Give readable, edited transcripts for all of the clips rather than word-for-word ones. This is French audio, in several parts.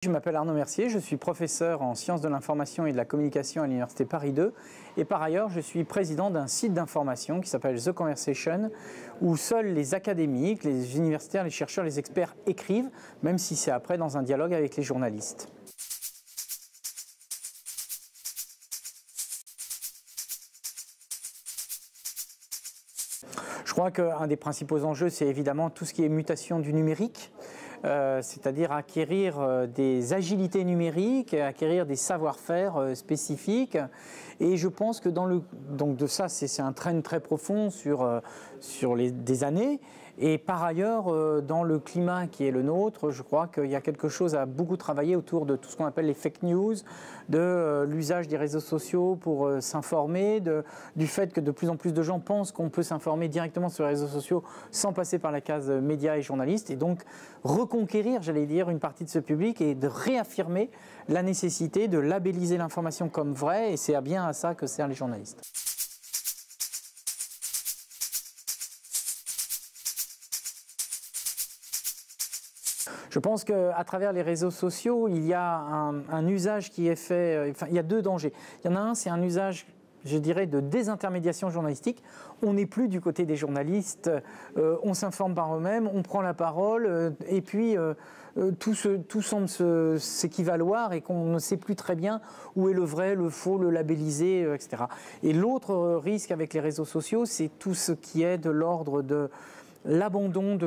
Je m'appelle Arnaud Mercier, je suis professeur en sciences de l'information et de la communication à l'Université Paris 2 et par ailleurs je suis président d'un site d'information qui s'appelle The Conversation où seuls les académiques, les universitaires, les chercheurs, les experts écrivent, même si c'est après dans un dialogue avec les journalistes. Je crois qu'un des principaux enjeux, c'est évidemment tout ce qui est mutation du numérique. C'est-à-dire acquérir des agilités numériques, acquérir des savoir-faire spécifiques. Et je pense que donc de ça, c'est un trend très profond sur des années. Et par ailleurs, dans le climat qui est le nôtre, je crois qu'il y a quelque chose à beaucoup travailler autour de tout ce qu'on appelle les fake news, de l'usage des réseaux sociaux pour s'informer, du fait que de plus en plus de gens pensent qu'on peut s'informer directement sur les réseaux sociaux sans passer par la case médias et journalistes. Et donc reconquérir, j'allais dire, une partie de ce public et de réaffirmer la nécessité de labelliser l'information comme vraie. Et c'est bien à ça que servent les journalistes. Je pense qu'à travers les réseaux sociaux, il y a un usage qui est fait, enfin, il y a deux dangers. Il y en a un, c'est un usage, je dirais, de désintermédiation journalistique. On n'est plus du côté des journalistes, on s'informe par eux-mêmes, on prend la parole, et puis tout semble s'équivaloir et qu'on ne sait plus très bien où est le vrai, le faux, le labellisé, etc. Et l'autre risque avec les réseaux sociaux, c'est tout ce qui est de l'ordre de l'abandon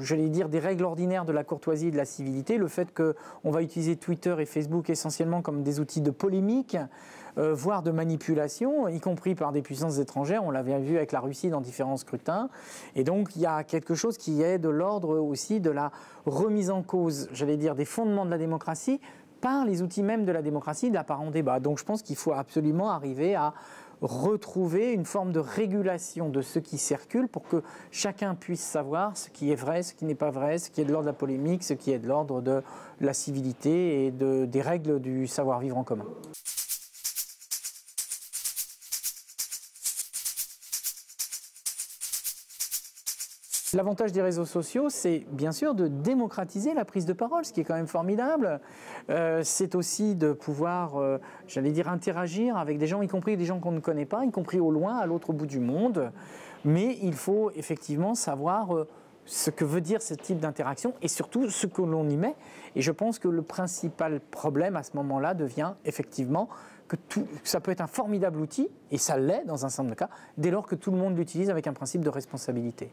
j'allais dire, des règles ordinaires de la courtoisie et de la civilité, le fait qu'on va utiliser Twitter et Facebook essentiellement comme des outils de polémique, voire de manipulation, y compris par des puissances étrangères. On l'avait vu avec la Russie dans différents scrutins. Et donc, il y a quelque chose qui est de l'ordre aussi de la remise en cause, j'allais dire, des fondements de la démocratie par les outils même de la démocratie, de l'apparent débat. Donc, je pense qu'il faut absolument arriver à retrouver une forme de régulation de ce qui circule pour que chacun puisse savoir ce qui est vrai, ce qui n'est pas vrai, ce qui est de l'ordre de la polémique, ce qui est de l'ordre de la civilité et des règles du savoir-vivre en commun. L'avantage des réseaux sociaux, c'est bien sûr de démocratiser la prise de parole, ce qui est quand même formidable. C'est aussi de pouvoir, j'allais dire, interagir avec des gens, y compris des gens qu'on ne connaît pas, y compris au loin, à l'autre bout du monde. Mais il faut effectivement savoir ce que veut dire ce type d'interaction et surtout ce que l'on y met. Et je pense que le principal problème à ce moment-là devient effectivement que ça peut être un formidable outil, et ça l'est dans un certain nombre de cas, dès lors que tout le monde l'utilise avec un principe de responsabilité.